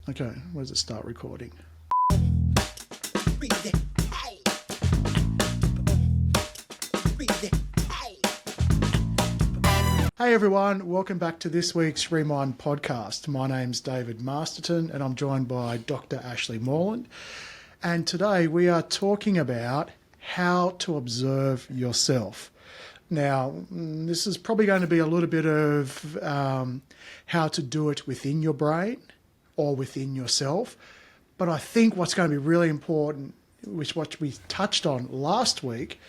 Okay, where does it start recording? Hey everyone, welcome back to this week's Remind podcast. My name's David Masterton and I'm joined by Dr. Ashleigh Moreland. And today we are talking about how to observe yourself. Now, this is probably going to be a little bit of how to do it within your brain or within yourself. But I think what's going to be really important, which what we touched on last week,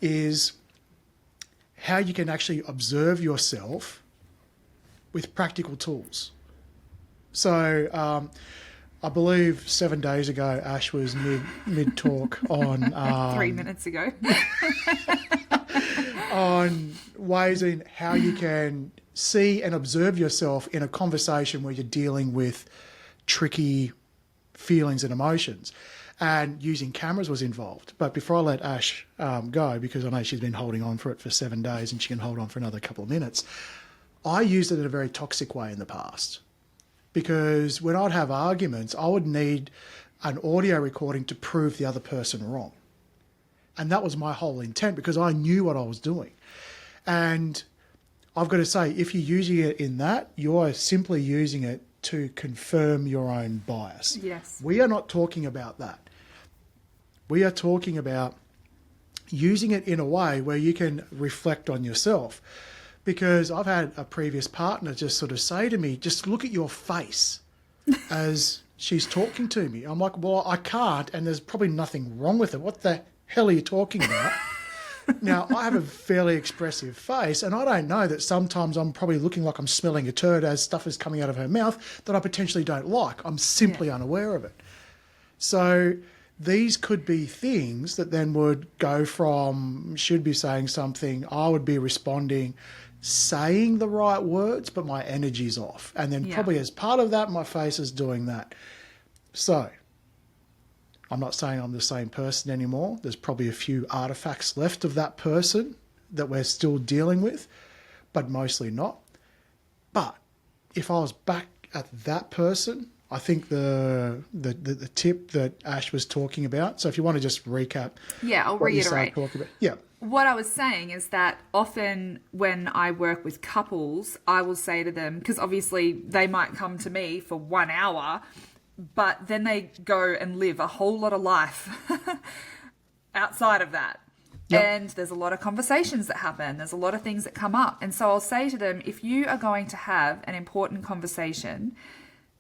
is how you can actually observe yourself with practical tools. So I believe 7 days ago, Ash was mid-talk on... 3 minutes ago. on ways in how you can see and observe yourself in a conversation where you're dealing with tricky feelings and emotions. And using cameras was involved. But before I let Ash go, because I know she's been holding on for it for 7 days and she can hold on for another couple of minutes, I used it in a very toxic way in the past. Because when I'd have arguments, I would need an audio recording to prove the other person wrong. And that was my whole intent because I knew what I was doing. And I've got to say, if you're using it in that, you're simply using it to confirm your own bias. Yes. We are not talking about that. We are talking about using it in a way where you can reflect on yourself. Because I've had a previous partner just sort of say to me, just look at your face as she's talking to me. I'm like, well, I can't, and there's probably nothing wrong with it. What the hell are you talking about? Now, I have a fairly expressive face, and I don't know that sometimes I'm probably looking like I'm smelling a turd as stuff is coming out of her mouth that I potentially don't like. I'm simply unaware of it. So these could be things that then would go from, should be saying something, I would be responding, saying the right words, but my energy's off. And then probably as part of that, my face is doing that. So I'm not saying I'm the same person anymore. There's probably a few artifacts left of that person that we're still dealing with, but mostly not. But if I was back at that person, I think the tip that Ash was talking about. So if you want to just recap. Yeah, I'll reiterate. Yeah. What I was saying is that often when I work with couples, I will say to them, because obviously they might come to me for 1 hour, but then they go and live a whole lot of life outside of that. Yep. And there's a lot of conversations that happen. There's a lot of things that come up. And so I'll say to them, if you are going to have an important conversation,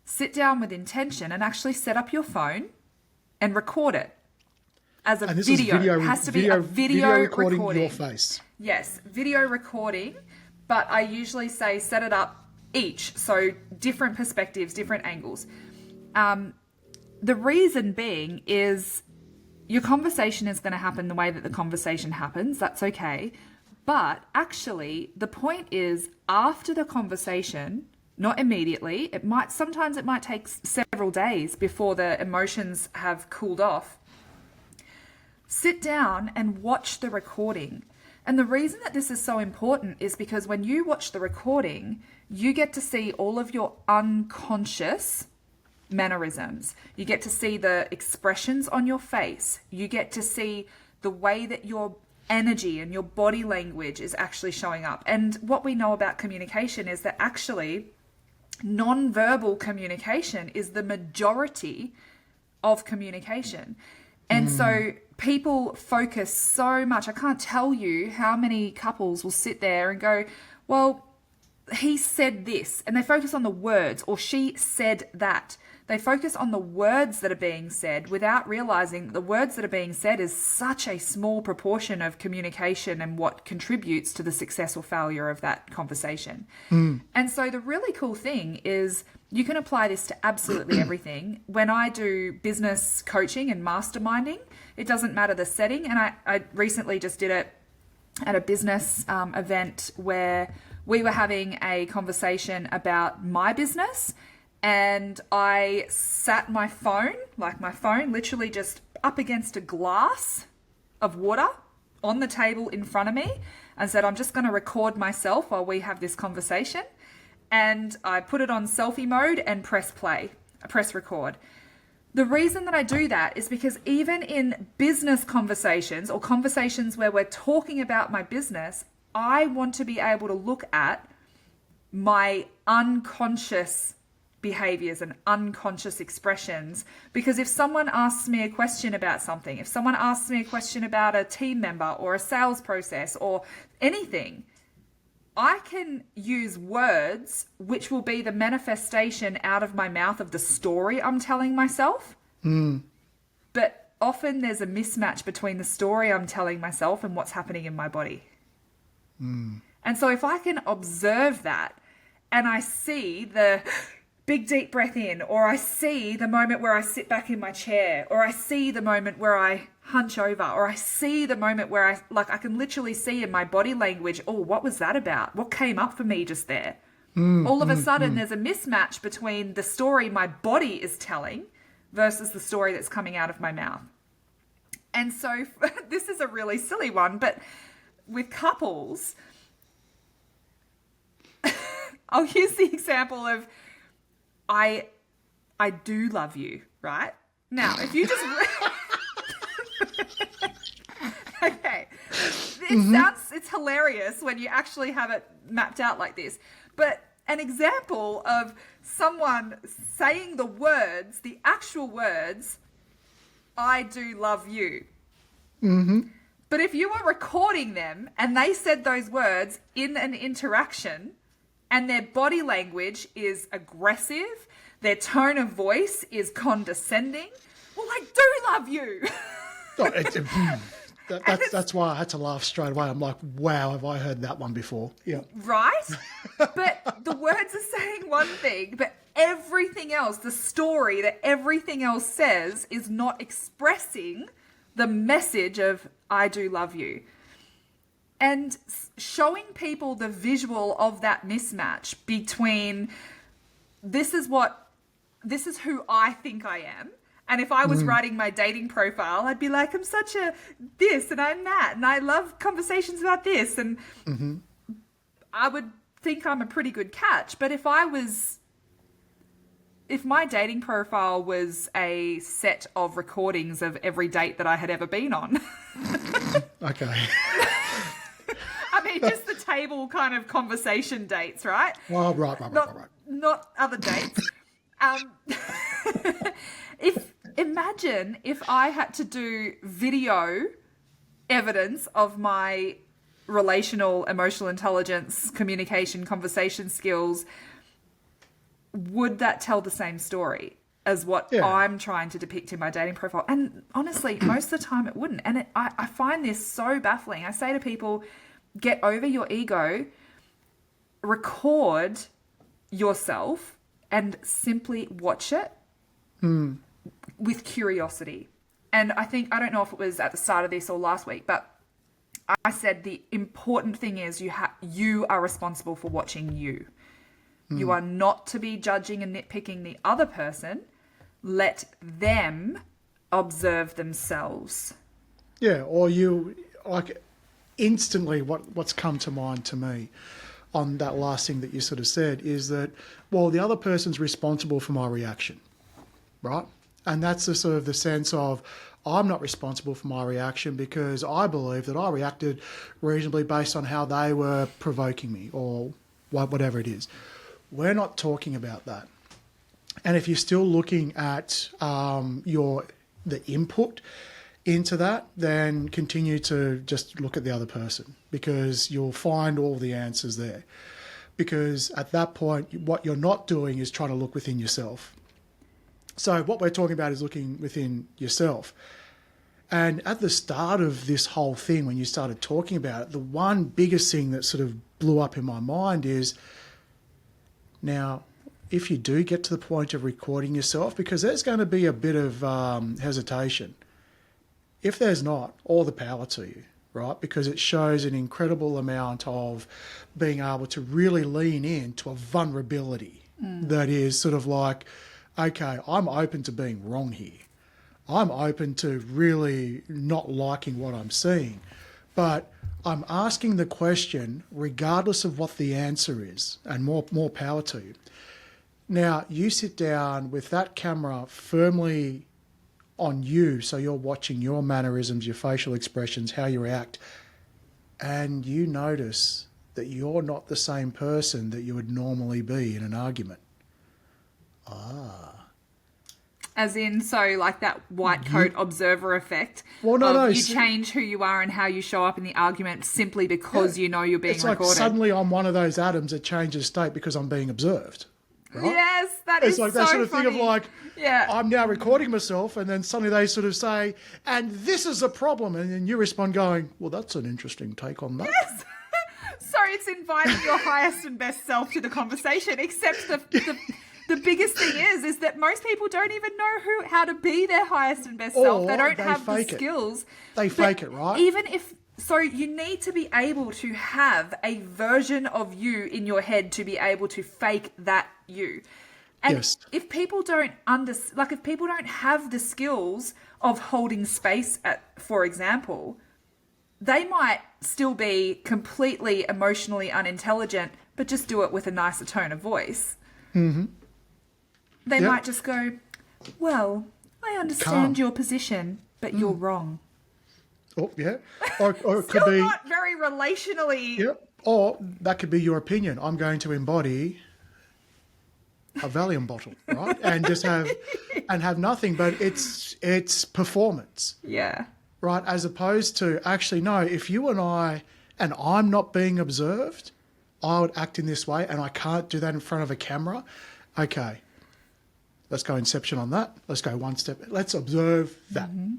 sit down with intention and actually set up your phone and record it as a video. It has to be a video recording your face. Yes, video recording. But I usually say set it up each. So different perspectives, different angles. The reason being is your conversation is going to happen the way that the conversation happens. That's okay. But actually, the point is after the conversation, not immediately. Sometimes it might take several days before the emotions have cooled off. Sit down and watch the recording. And the reason that this is so important is because when you watch the recording, you get to see all of your unconscious mannerisms. You get to see the expressions on your face. You get to see the way that your energy and your body language is actually showing up. And what we know about communication is that actually non-verbal communication is the majority of communication. And so people focus so much. I can't tell you how many couples will sit there and go, well, he said this, and they focus on the words, or she said that. They focus on the words that are being said without realizing that the words that are being said is such a small proportion of communication and what contributes to the success or failure of that conversation. And so the really cool thing is you can apply this to absolutely everything. When I do business coaching and masterminding, it doesn't matter the setting. And I recently just did it at a business event where we were having a conversation about my business. And I sat my phone literally just up against a glass of water on the table in front of me and said, I'm just going to record myself while we have this conversation. And I put it on selfie mode and press play. press record. The reason that I do that is because even in business conversations or conversations where we're talking about my business, I want to be able to look at my unconscious behaviors and unconscious expressions. Because if someone asks me a question about something, if someone asks me a question about a team member or a sales process or anything, I can use words which will be the manifestation out of my mouth of the story I'm telling myself. But often there's a mismatch between the story I'm telling myself and what's happening in my body. And so if I can observe that and I see the big deep breath in, or I see the moment where I sit back in my chair, or I see the moment where I hunch over, or I see the moment where I can literally see in my body language, oh, what was that about? What came up for me just there? All of a sudden, there's a mismatch between the story my body is telling versus the story that's coming out of my mouth. And so this is a really silly one, but with couples, I'll use the example of, I do love you, right? Now, if you just... Okay. It's hilarious when you actually have it mapped out like this. But an example of someone saying the words, the actual words, I do love you. But if you were recording them and they said those words in an interaction, and their body language is aggressive, their tone of voice is condescending, well, I do love you. That's why I had to laugh straight away. I'm like, wow, have I heard that one before? Yeah. Right? But the words are saying one thing, but everything else, the story that everything else says, is not expressing the message of I do love you. And showing people the visual of that mismatch between this is who I think I am. And if I was writing my dating profile, I'd be like, I'm such a this and I'm that. And I love conversations about this. And I would think I'm a pretty good catch. But if my dating profile was a set of recordings of every date that I had ever been on. Okay. I mean, just the table kind of conversation dates, right? Well, right. Not other dates. Imagine if I had to do video evidence of my relational, emotional intelligence, communication, conversation skills, would that tell the same story as what I'm trying to depict in my dating profile? And honestly, most of the time it wouldn't. And I find this so baffling. I say to people, get over your ego, record yourself and simply watch it with curiosity. And I don't know if it was at the start of this or last week, but I said the important thing is you are responsible for watching you. You are not to be judging and nitpicking the other person. Let them observe themselves. Yeah, or you, like, instantly what's come to mind to me on that last thing that you sort of said is that, well, the other person's responsible for my reaction, right? And that's the sort of the sense of, I'm not responsible for my reaction because I believe that I reacted reasonably based on how they were provoking me or whatever it is. We're not talking about that. And if you're still looking at the input into that, then continue to just look at the other person because you'll find all the answers there. Because at that point, what you're not doing is trying to look within yourself. So what we're talking about is looking within yourself. And at the start of this whole thing, when you started talking about it, the one biggest thing that sort of blew up in my mind is, now, if you do get to the point of recording yourself, because there's going to be a bit of hesitation. If there's not, all the power to you, right? Because it shows an incredible amount of being able to really lean into a vulnerability that is sort of like, okay, I'm open to being wrong here. I'm open to really not liking what I'm seeing. But I'm asking the question regardless of what the answer is, and more power to you. Now, you sit down with that camera firmly on you, so you're watching your mannerisms, your facial expressions, how you react, and you notice that you're not the same person that you would normally be in an argument. As in, so like that white coat observer effect. Well, no. You change who you are and how you show up in the argument simply because you know you're being It's recorded. like suddenly I'm one of those atoms that changes state because I'm being observed. Right? Yes, It's like that so sort of funny. thing of like, Yeah. I'm now recording myself, and then suddenly they sort of say, and this is a problem. And then you respond going, well, that's an interesting take on that. Yes. So it's inviting your highest and best self to the conversation, except the biggest thing is that most people don't even know how to be their highest and best self. They don't have the skills. They fake it, right? Even if so, you need to be able to have a version of you in your head to be able to fake that you. And Yes. if people don't if people don't have the skills of holding space, for example, they might still be completely emotionally unintelligent, but just do it with a nicer tone of voice. Mm-hmm. They might just go, well, I understand Calm. your position, but you're wrong. Oh, yeah. Or it could Still be, not very relationally. yeah. Or that could be your opinion. I'm going to embody a Valium bottle, right? And just have nothing, but it's performance. Yeah. Right, as opposed to actually, no, if you and I'm not being observed, I would act in this way, and I can't do that in front of a camera. Okay, let's go inception on that. Let's go one step. Let's observe that. Mm-hmm.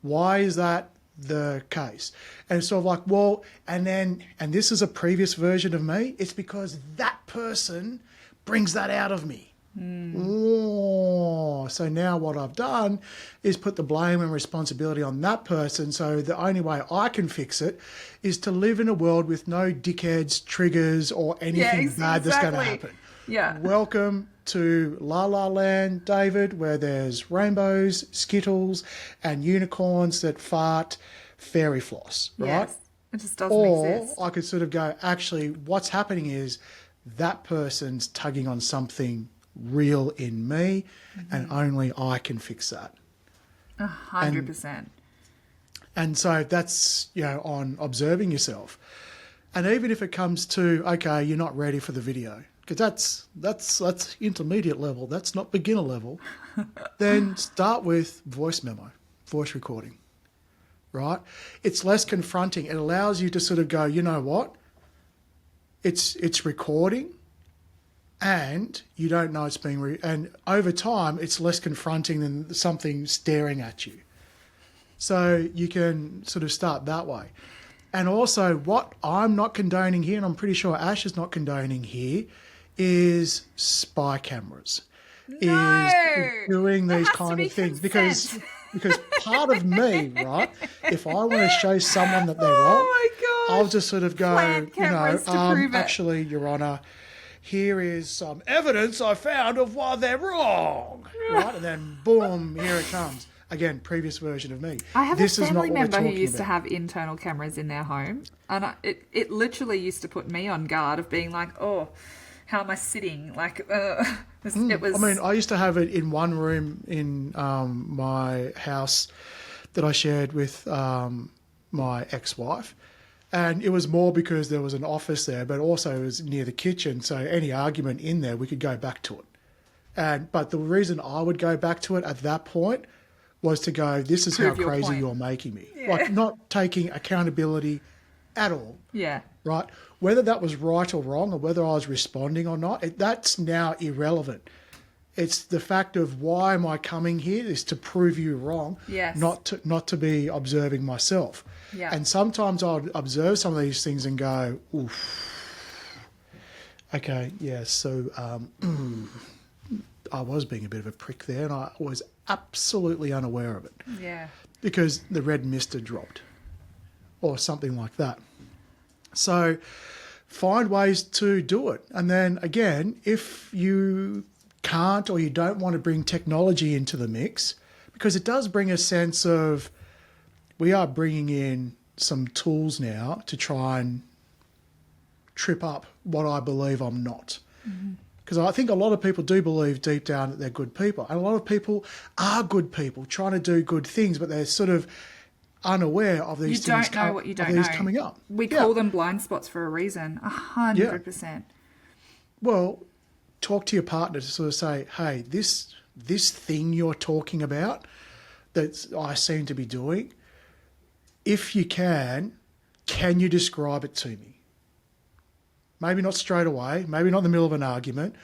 Why is that the case? And it's sort of like, well, and this is a previous version of me. It's because that person brings that out of me. Oh, so now what I've done is put the blame and responsibility on that person. So the only way I can fix it is to live in a world with no dickheads, triggers, or anything bad that's going to happen. Yeah. Welcome to La La Land, David, where there's rainbows, Skittles, and unicorns that fart fairy floss, right? Yes. It just doesn't exist. Or I could sort of go, actually, what's happening is that person's tugging on something real in me, and only I can fix that. 100%. And so that's, on observing yourself. And even if it comes to, okay, you're not ready for the video, because that's intermediate level, that's not beginner level, then start with voice memo, voice recording, right? It's less confronting. It allows you to sort of go, you know what? It's recording, and you don't know it's being and over time it's less confronting than something staring at you. So you can sort of start that way. And also, what I'm not condoning here, and I'm pretty sure Ash is not condoning here, is spy cameras. No! Is doing these kind of things consent. because part of me, right, if I want to show someone that they're wrong, my gosh. I'll just sort of go, Plant cameras to prove it. actually, Your Honour, here is some evidence I found of why they're wrong, right? And then boom, here it comes. Again, previous version of me. I have this a is not family what member we're who talking used to about. have internal cameras in their home, and it literally used to put me on guard of being like, oh, how am I sitting? Like, it was. I mean, I used to have it in one room in my house that I shared with my ex-wife. And it was more because there was an office there, but also it was near the kitchen. So any argument in there, we could go back to it. But the reason I would go back to it at that point was to go, this is Prove how your crazy point. you're making me. Yeah. Like not taking accountability at all. Yeah. Right? Whether that was right or wrong, or whether I was responding or not, that's now irrelevant. It's the fact of why am I coming here is to prove you wrong, Yes. not to be observing myself. Yeah. And sometimes I'll observe some of these things and go, oof, okay, yeah, so I was being a bit of a prick there, and I was absolutely unaware of it Yeah. because the red mist had dropped or something like that. So find ways to do it. And then again, if you can't or you don't want to bring technology into the mix, because it does bring a sense of we are bringing in some tools now to try and trip up what I believe I'm not. Because I think a lot of people do believe deep down that they're good people. And a lot of people are good people trying to do good things, but they're sort of unaware of these You things, don't know what you don't know. coming up. We call them blind spots for a reason. 100%. Well, talk to your partner to sort of say, hey, this thing you're talking about that I seem to be doing, if you can you describe it to me? Maybe not straight away, maybe not in the middle of an argument.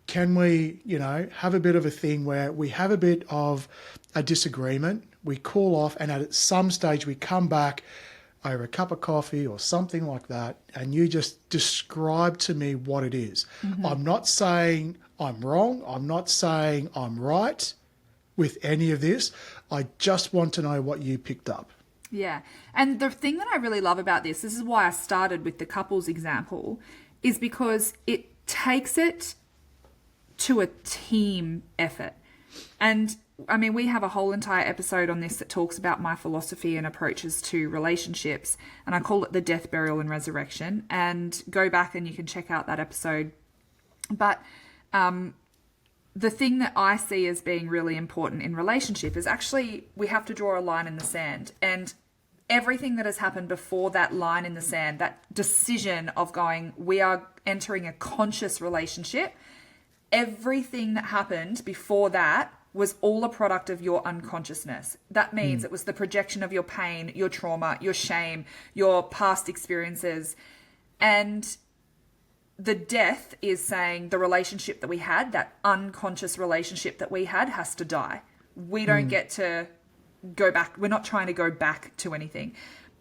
Can we, have a bit of a thing where we have a bit of a disagreement, we cool off, and at some stage we come back over a cup of coffee or something like that, and you just describe to me what it is. Mm-hmm. I'm not saying I'm wrong. I'm not saying I'm right with any of this. I just want to know what you picked up. Yeah. And the thing that I really love about this is why I started with the couples example, is because it takes it to a team effort. And I mean, we have a whole entire episode on this that talks about my philosophy and approaches to relationships. And I call it the death, burial, and resurrection. And go back and you can check out that episode. But the thing that I see as being really important in relationship is actually we have to draw a line in the sand. And everything that has happened before that line in the sand, that decision of going, we are entering a conscious relationship, everything that happened before that was all a product of your unconsciousness. That means it was the projection of your pain, your trauma, your shame, your past experiences. And the death is saying the relationship that we had, that unconscious relationship that we had, has to die. We don't get to go back. We're not trying to go back to anything.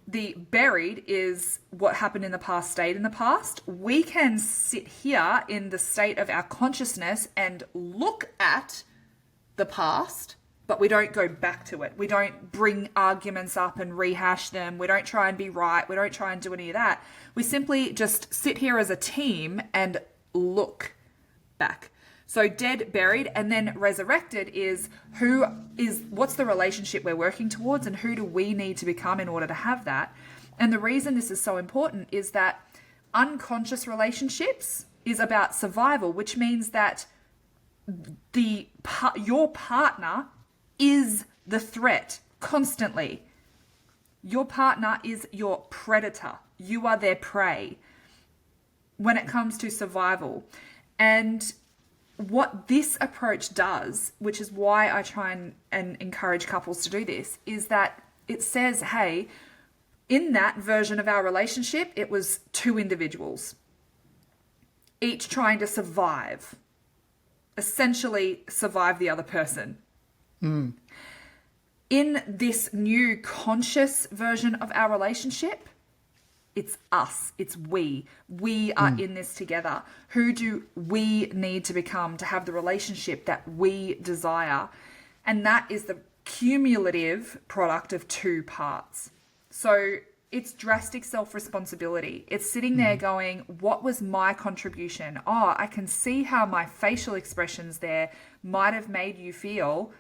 The buried is what happened in the past, stayed in the past. We can sit here in the state of our consciousness and look at the past, but we don't go back to it. We don't bring arguments up and rehash them. We don't try and be right. We don't try and do any of that. We simply just sit here as a team and look back. So dead, buried, and then resurrected is what's the relationship we're working towards, and who do we need to become in order to have that? And the reason this is so important is that unconscious relationships is about survival, which means that your partner is the threat constantly. Your partner is your predator. You are their prey when it comes to survival. And what this approach does, which is why I try and encourage couples to do this, is that it says, hey, in that version of our relationship, it was two individuals, each trying to survive, essentially survive the other person. In this new conscious version of our relationship, it's us, it's we. We are in this together. Who do we need to become to have the relationship that we desire? And that is the cumulative product of two parts. So it's drastic self-responsibility. It's sitting there going, what was my contribution? Oh, I can see how my facial expressions there might have made you feel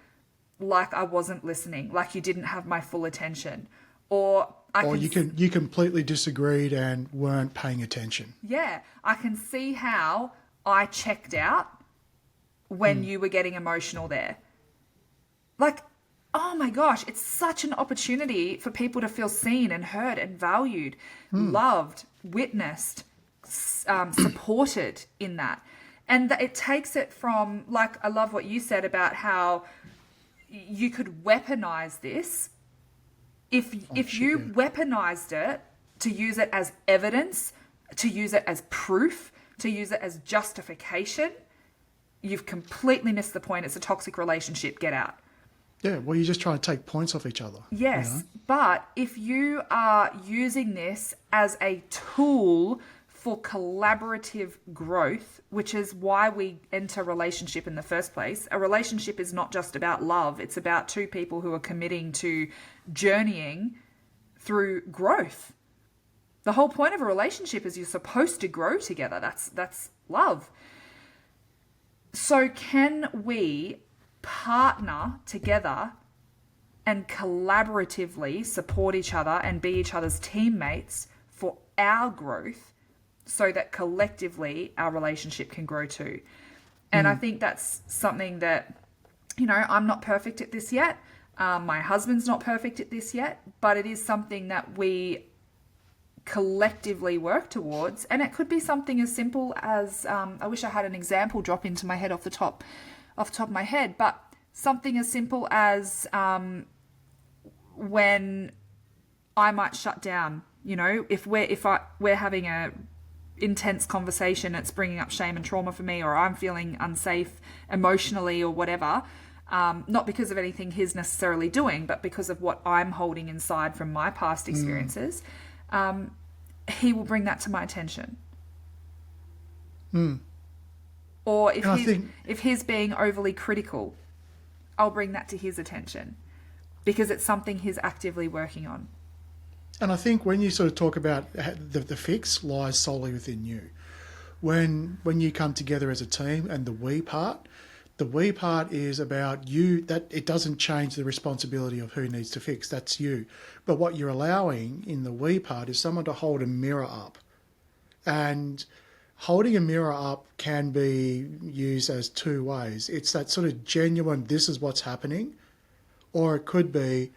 like I wasn't listening, like you didn't have my full attention. Or you completely disagreed and weren't paying attention. Yeah, I can see how I checked out when you were getting emotional there. Like, oh my gosh, it's such an opportunity for people to feel seen and heard and valued, loved, witnessed, supported in that. And it takes it from, like, I love what you said about how you could weaponize this. If you weaponized it to use it as evidence, to use it as proof, to use it as justification, you've completely missed the point. It's a toxic relationship. Get out. Yeah, well, you're just trying to take points off each other. Yes, but if you are using this as a tool for collaborative growth, which is why we enter relationship in the first place. A relationship is not just about love. It's about two people who are committing to journeying through growth. The whole point of a relationship is you're supposed to grow together. That's love. So can we partner together and collaboratively support each other and be each other's teammates for our growth, so that collectively our relationship can grow too? And I think that's something that, you know, I'm not perfect at this yet. My husband's not perfect at this yet, but it is something that we collectively work towards. And it could be something as simple as, I wish I had an example drop into my head off the top of my head, but something as simple as when I might shut down, you know, if we're having a intense conversation, it's bringing up shame and trauma for me, or I'm feeling unsafe emotionally or whatever, not because of anything he's necessarily doing, but because of what I'm holding inside from my past experiences, he will bring that to my attention. Or if he's being overly critical, I'll bring that to his attention because it's something he's actively working on. And I think when you sort of talk about the fix lies solely within you. When you come together as a team and the we part is about you, that it doesn't change the responsibility of who needs to fix, that's you. But what you're allowing in the we part is someone to hold a mirror up. And holding a mirror up can be used as two ways. It's that sort of genuine, this is what's happening, or it could be,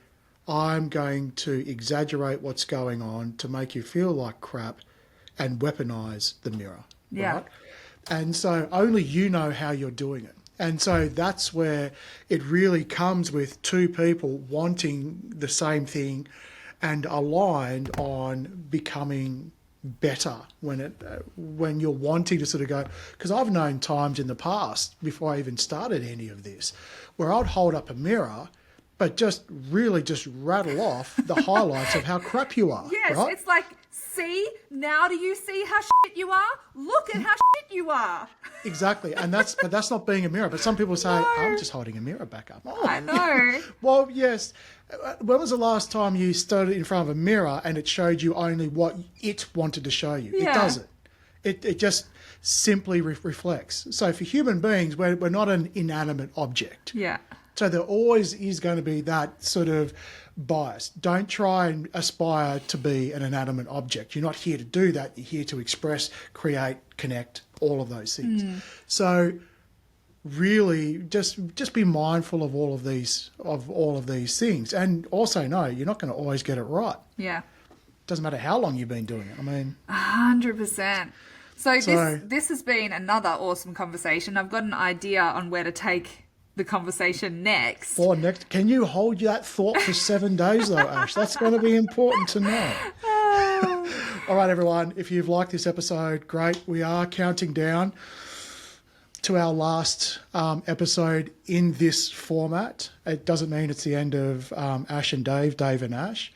I'm going to exaggerate what's going on to make you feel like crap and weaponize the mirror. Yeah. Right? And so only you know how you're doing it. And so that's where it really comes with two people wanting the same thing and aligned on becoming better when you're wanting to sort of go, because I've known times in the past before I even started any of this where I'd hold up a mirror but just rattle off the highlights of how crap you are. Yes, right? It's like, see, now do you see how shit you are? Look at how shit you are. Exactly, and that's not being a mirror. But some people say, I'm just holding a mirror back up. Oh. I know. Well, yes. When was the last time you stood in front of a mirror and it showed you only what it wanted to show you? Yeah. It doesn't. It just simply reflects. So for human beings, we're not an inanimate object. Yeah. So there always is going to be that sort of bias. Don't try and aspire to be an inanimate object. You're not here to do that. You're here to express, create, connect, all of those things. So really just be mindful of all of these things. And also know you're not going to always get it right. Yeah. Doesn't matter how long you've been doing it. I mean, 100%. So this has been another awesome conversation. I've got an idea on where to take the conversation next. Can you hold that thought for 7 days though, Ash? That's going to be important to know. All right, everyone. If you've liked this episode, great. We are counting down to our last episode in this format. It doesn't mean it's the end of Ash and Dave and Ash.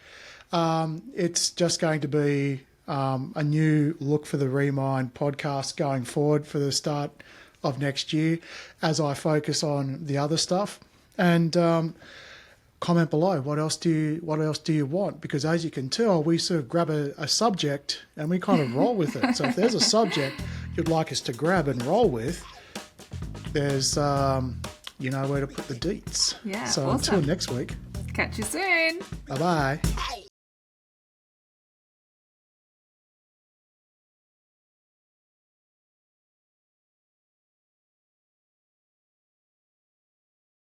It's just going to be a new look for the Remind podcast going forward for the start of next year as I focus on the other stuff. And comment below, what else do you want? Because as you can tell, we sort of grab a subject and we kind of roll with it. So if there's a subject you'd like us to grab and roll with, there's you know where to put the deets. Yeah, so awesome. Until next week. Catch you soon. Bye-bye.